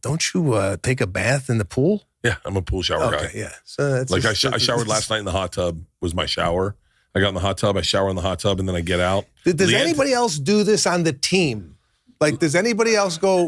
Don't you take a bath in the pool? Yeah, I'm a pool shower guy. Yeah. So that's like I showered last night in the hot tub. Was my shower. I got in the hot tub. I shower in the hot tub, and then I get out. Does anybody else do this on the team? Like, does anybody else go?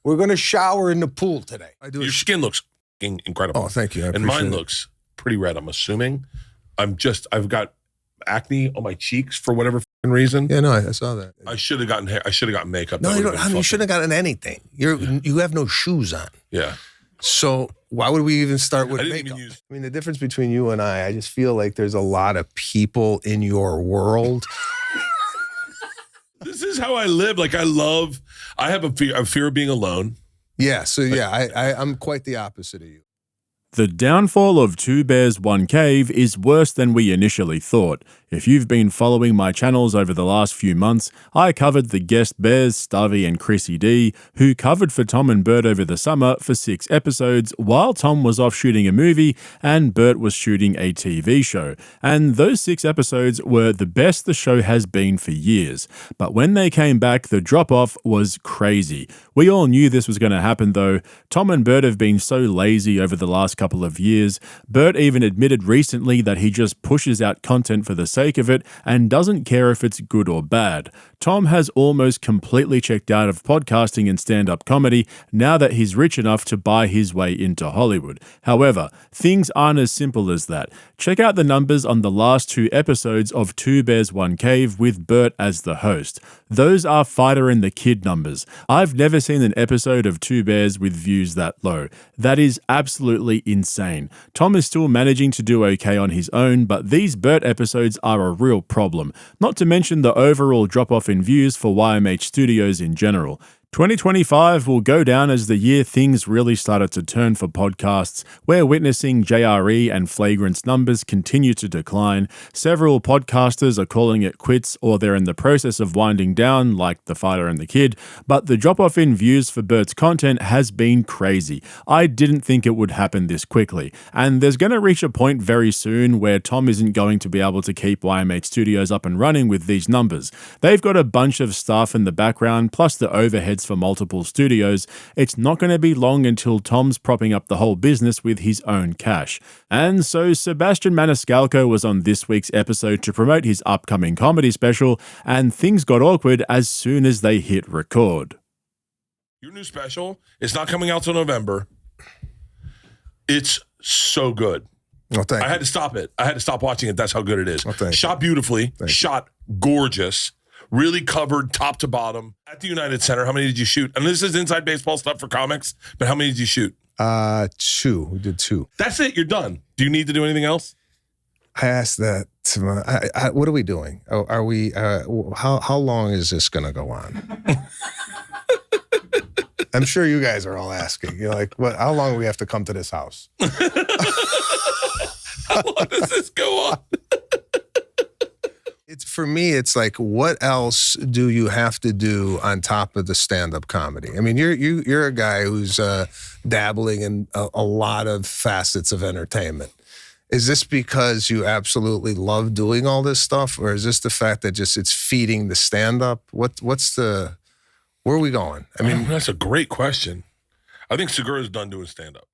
We're going to shower in the pool today. Your skin looks incredible. Oh, thank you. And mine looks pretty red. I'm assuming. I've got acne on my cheeks for whatever reason. Yeah, no, I saw that. I should have gotten hair. I should have gotten makeup. No, you shouldn't have gotten anything. You have no shoes on. Yeah. So why would we even start with makeup? I mean, the difference between you and I just feel like there's a lot of people in your world. This is how I live. Like I have a fear of being alone. Yeah. So I'm quite the opposite of you. The downfall of Two Bears, One Cave is worse than we initially thought. If you've been following my channels over the last few months, I covered the guest bears, Stubby and Chrissy D, who covered for Tom and Bert over the summer for 6 episodes while Tom was off shooting a movie and Bert was shooting a TV show. And those 6 episodes were the best the show has been for years. But when they came back, the drop-off was crazy. We all knew this was going to happen though. Tom and Bert have been so lazy over the last couple of years. Bert even admitted recently that he just pushes out content for the sake of it and doesn't care if it's good or bad. Tom has almost completely checked out of podcasting and stand-up comedy now that he's rich enough to buy his way into Hollywood. However, things aren't as simple as that. Check out the numbers on the last 2 episodes of Two Bears, One Cave with Bert as the host. Those are Fighter and the Kid numbers. I've never seen an episode of Two Bears with views that low. That is absolutely insane. Tom is still managing to do okay on his own, but these Bert episodes are a real problem. Not to mention the overall drop-off in views for YMH Studios in general. 2025 will go down as the year things really started to turn for podcasts. We're witnessing JRE and Flagrant's numbers continue to decline. Several podcasters are calling it quits or they're in the process of winding down, like The Fighter and the Kid, but the drop-off in views for Bert's content has been crazy. I didn't think it would happen this quickly, and there's going to reach a point very soon where Tom isn't going to be able to keep YMH Studios up and running with these numbers. They've got a bunch of staff in the background, plus the overheads for multiple studios. It's not going to be long until Tom's propping up the whole business with his own cash. And so Sebastian Maniscalco was on this week's episode to promote his upcoming comedy special, and things got awkward as soon as they hit record. Your new special is not coming out till November. It's so good. Oh, I had to stop it. I had to stop watching it. That's how good it is. Oh, shot beautifully, shot gorgeous, really covered top to bottom at the United Center. How many did you shoot? And this is inside baseball stuff for comics, but how many did you shoot? 2. We did 2. That's it. You're done. Do you need to do anything else? I asked that to what are we doing? Are we, how long is this going to go on? I'm sure you guys are all asking. You're like, how long do we have to come to this house? How long does this go on? For me, it's like, what else do you have to do on top of the stand-up comedy? I mean, you're a guy who's dabbling in a lot of facets of entertainment. Is this because you absolutely love doing all this stuff, or is this the fact that just it's feeding the stand-up? Where are we going? I mean, that's a great question. I think Segura's done doing stand-up.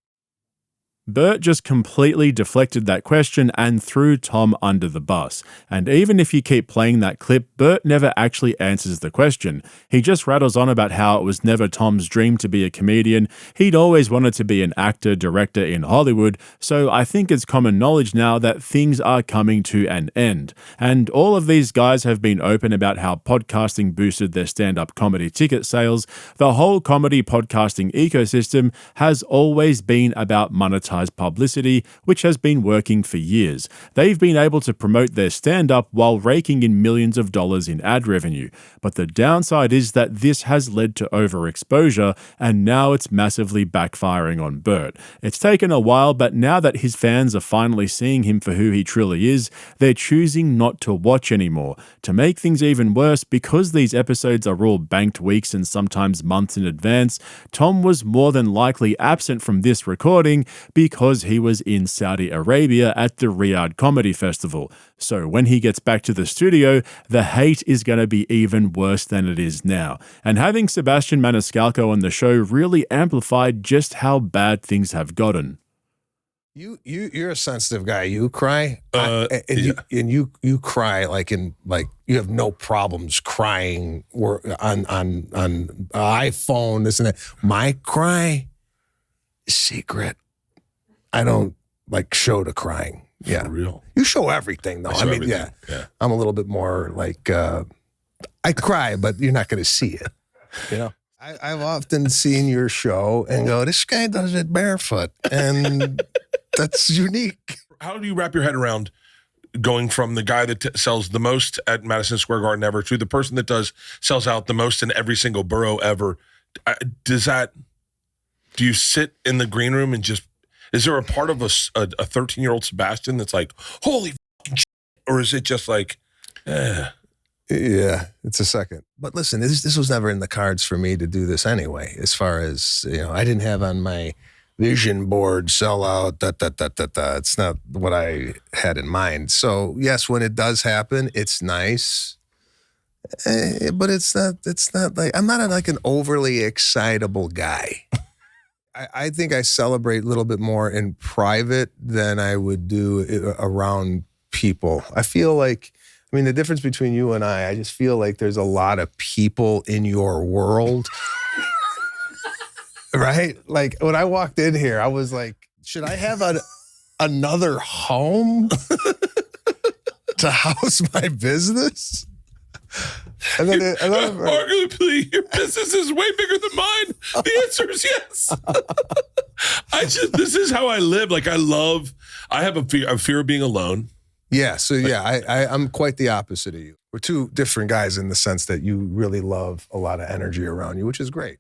Bert just completely deflected that question and threw Tom under the bus. And even if you keep playing that clip, Bert never actually answers the question. He just rattles on about how it was never Tom's dream to be a comedian. He'd always wanted to be an actor, director in Hollywood, so I think it's common knowledge now that things are coming to an end. And all of these guys have been open about how podcasting boosted their stand-up comedy ticket sales. The whole comedy podcasting ecosystem has always been about monetizing publicity, which has been working for years. They've been able to promote their stand-up while raking in millions of dollars in ad revenue. But the downside is that this has led to overexposure, and now it's massively backfiring on Bert. It's taken a while, but now that his fans are finally seeing him for who he truly is, they're choosing not to watch anymore. To make things even worse, because these episodes are all banked weeks and sometimes months in advance, Tom was more than likely absent from this recording because he was in Saudi Arabia at the Riyadh Comedy Festival. So when he gets back to the studio, the hate is going to be even worse than it is now. And having Sebastian Maniscalco on the show really amplified just how bad things have gotten. You're a sensitive guy. You cry, Yeah. you cry like you have no problems crying on iPhone, this and that. My cry is secret. I don't like show the crying. Yeah, For real. you show everything though. I show everything. Yeah, I'm a little bit more like I cry, but you're not going to see it. You know. I've often seen your show and go, this guy does it barefoot, and that's unique. How do you wrap your head around going from the guy that sells the most at Madison Square Garden ever to the person that sells out the most in every single borough ever? Do you sit in the green room and just, is there a part of a 13-year-old Sebastian that's like, holy fucking shit, or is it just like, Yeah, it's a second. But listen, this was never in the cards for me to do this anyway. As far as, I didn't have on my vision board, sell out, It's not what I had in mind. So yes, when it does happen, it's nice. But it's not like, I'm not like an overly excitable guy. I think I celebrate a little bit more in private than I would do around people. I feel like, the difference between you and I just feel like there's a lot of people in your world. Right? Like when I walked in here, I was like, should I have another home to house my business? And then arguably, your business is way bigger than mine. The answer is yes. This is how I live. Like I have a fear of being alone. Yeah, so I'm quite the opposite of you. We're two different guys in the sense that you really love a lot of energy around you, which is great.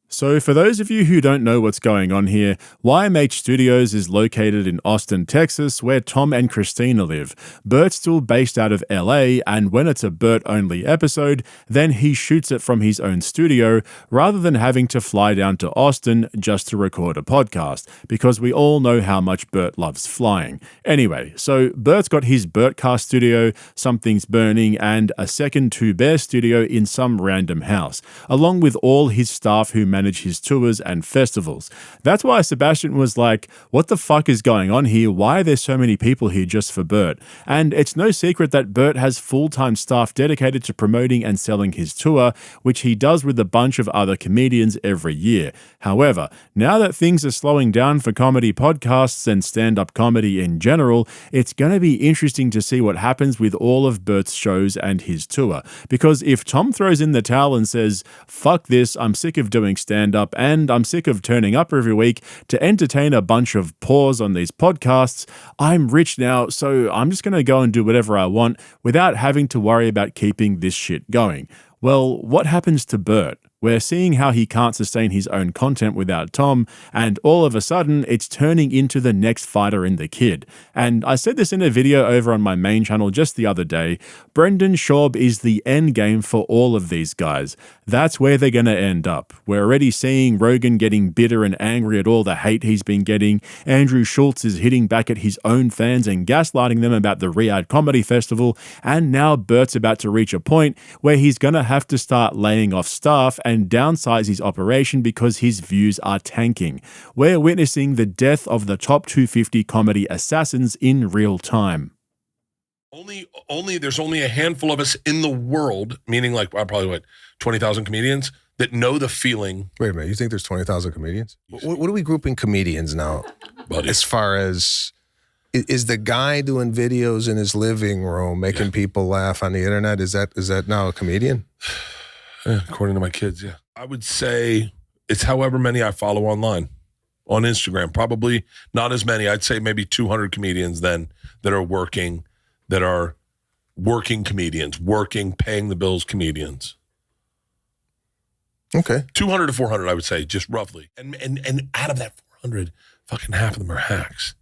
So for those of you who don't know what's going on here, YMH Studios is located in Austin, Texas, where Tom and Christina live. Bert's still based out of LA, and when it's a Bert-only episode, then he shoots it from his own studio, rather than having to fly down to Austin just to record a podcast, because we all know how much Bert loves flying. Anyway, so Bert's got his Bertcast studio, Something's Burning, and a second Two Bear studio in some random house, along with all his staff who manage his tours and festivals. That's why Sebastian was like, what the fuck is going on here? Why are there so many people here just for Bert? And it's no secret that Bert has full-time staff dedicated to promoting and selling his tour, which he does with a bunch of other comedians every year. However, now that things are slowing down for comedy podcasts and stand-up comedy in general, it's going to be interesting to see what happens with all of Bert's shows and his tour. Because if Tom throws in the towel and says, fuck this, I'm sick of doing stand-up and I'm sick of turning up every week to entertain a bunch of pores on these podcasts, I'm rich now, so I'm just going to go and do whatever I want without having to worry about keeping this shit going. Well, what happens to Bert? We're seeing how he can't sustain his own content without Tom, and all of a sudden, it's turning into the next fighter in the kid. And I said this in a video over on my main channel just the other day, Brendan Schaub is the end game for all of these guys. That's where they're going to end up. We're already seeing Rogan getting bitter and angry at all the hate he's been getting. Andrew Schultz is hitting back at his own fans and gaslighting them about the Riyadh Comedy Festival, and now Bert's about to reach a point where he's going to have to start laying off staff and downsize his operation because his views are tanking. We're witnessing the death of the top 250 comedy assassins in real time. There's only a handful of us in the world, meaning like probably 20,000 comedians that know the feeling. Wait a minute, you think there's 20,000 comedians? What are we grouping comedians now? Buddy. As far as, is the guy doing videos in his living room making people laugh on the internet, is that now a comedian? According to my kids, yeah. I would say it's however many I follow online on Instagram. Probably not as many. I'd say maybe 200 comedians then that are working comedians, paying the bills comedians. Okay. 200 to 400, I would say, just roughly. And out of that 400, fucking half of them are hacks.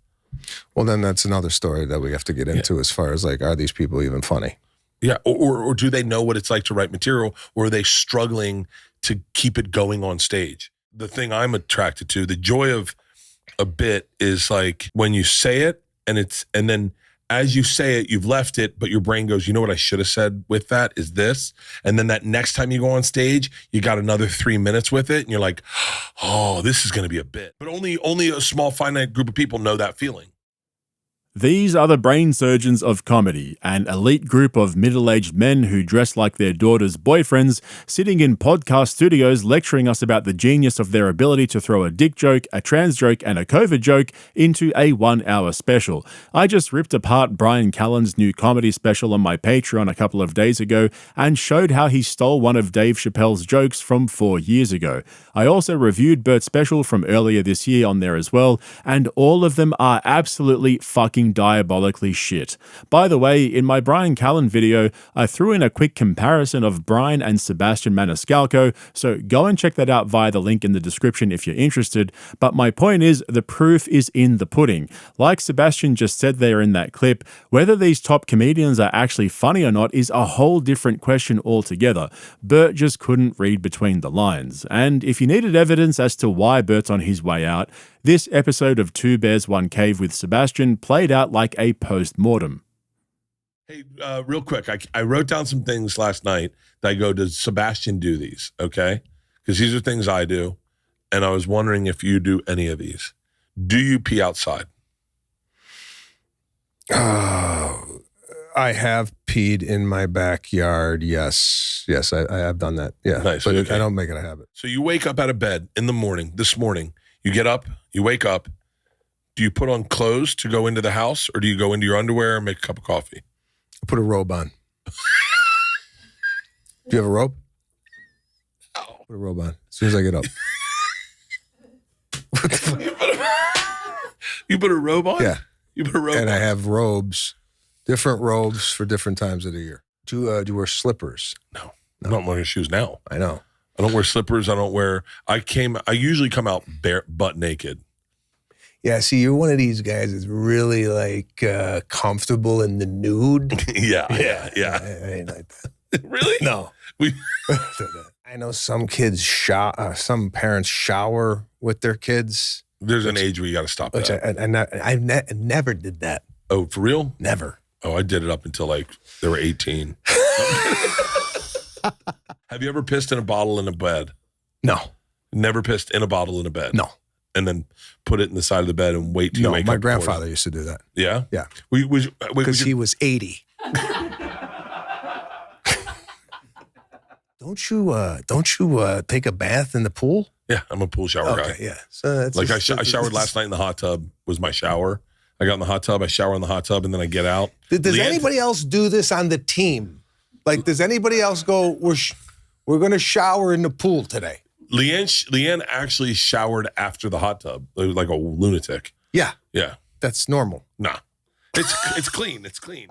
Well, then that's another story that we have to get into as far as like, are these people even funny? Yeah, or do they know what it's like to write material, or are they struggling to keep it going on stage? The thing I'm attracted to, the joy of a bit is like when you say it and then as you say it, you've left it, but your brain goes, you know what I should have said with that is this. And then that next time you go on stage, you got another 3 minutes with it. And you're like, oh, this is going to be a bit. But only a small finite group of people know that feeling. These are the brain surgeons of comedy, an elite group of middle-aged men who dress like their daughters' boyfriends, sitting in podcast studios lecturing us about the genius of their ability to throw a dick joke, a trans joke, and a COVID joke into a 1-hour special. I just ripped apart Brian Callen's new comedy special on my Patreon a couple of days ago and showed how he stole one of Dave Chappelle's jokes from 4 years ago. I also reviewed Bert's special from earlier this year on there as well, and all of them are absolutely fucking diabolically shit. By the way, in my Brian Callen video, I threw in a quick comparison of Brian and Sebastian Maniscalco, so go and check that out via the link in the description if you're interested. But my point is, the proof is in the pudding. Like Sebastian just said there in that clip, whether these top comedians are actually funny or not is a whole different question altogether. Bert just couldn't read between the lines. And if you needed evidence as to why Bert's on his way out, this episode of Two Bears, One Cave with Sebastian played out like a post-mortem. Hey, real quick, I wrote down some things last night that I go, does Sebastian do these? Okay? Because these are things I do. And I was wondering if you do any of these. Do you pee outside? Oh, I have peed in my backyard. Yes, I have done that. Yeah, Nice, but okay. I don't make it a habit. So you wake up out of bed in the morning, this morning. You get up, you wake up. Do you put on clothes to go into the house, or do you go into your underwear and make a cup of coffee? I put a robe on. Do you have a robe? No. Put a robe on as soon as I get up. What the fuck? You put a robe on? Yeah. You put a robe And on? I have robes, different robes for different times of the year. Do you wear slippers? No. I'm not wearing shoes now. I know. I don't wear slippers. I usually come out butt naked. Yeah, see, you're one of these guys that's really like comfortable in the nude. Yeah. I ain't like that. Really? No. I know some kids some parents shower with their kids. There's an age where you got to stop Which that. I never did that. Oh, for real? Never. Oh, I did it up until like they were 18. Have you ever pissed in a bottle in a bed? No. Never pissed in a bottle in a bed? No. And then put it in the side of the bed and wait till you wake up? My grandfather used to do that. Yeah? Yeah. Because he was 80. Don't you take a bath in the pool? Yeah, I'm a pool shower guy. Okay, yeah. So that's Like I showered last night in the hot tub was my shower. I got in the hot tub, I shower in the hot tub, and then I get out. Does anybody else do this on the team? Like, does anybody else go, we're going to shower in the pool today? Leanne actually showered after the hot tub. It was like a lunatic. Yeah. Yeah. That's normal. Nah. It's clean. It's clean.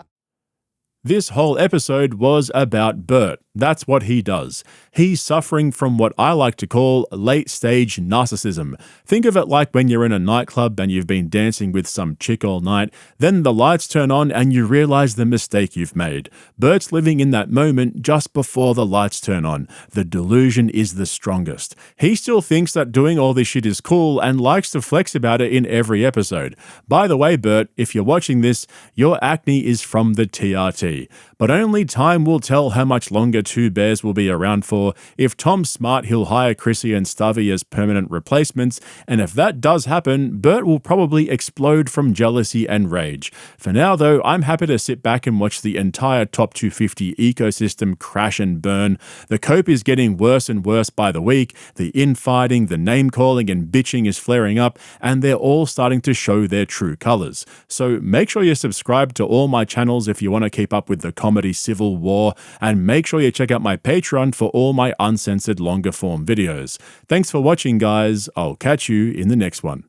This whole episode was about Bert. That's what he does. He's suffering from what I like to call late-stage narcissism. Think of it like when you're in a nightclub and you've been dancing with some chick all night, then the lights turn on and you realize the mistake you've made. Bert's living in that moment just before the lights turn on. The delusion is the strongest. He still thinks that doing all this shit is cool and likes to flex about it in every episode. By the way, Bert, if you're watching this, your acne is from the TRT. But only time will tell how much longer Two Bears will be around for. If Tom's smart, he'll hire Chrissy and Stubby as permanent replacements, and if that does happen, Bert will probably explode from jealousy and rage. For now, though, I'm happy to sit back and watch the entire Top 250 ecosystem crash and burn. The cope is getting worse and worse by the week, the infighting, the name-calling and bitching is flaring up, and they're all starting to show their true colors. So make sure you subscribe to all my channels if you want to keep up with the comedy civil war, and make sure you check out my Patreon for all my uncensored longer form videos. Thanks for watching, guys. I'll catch you in the next one.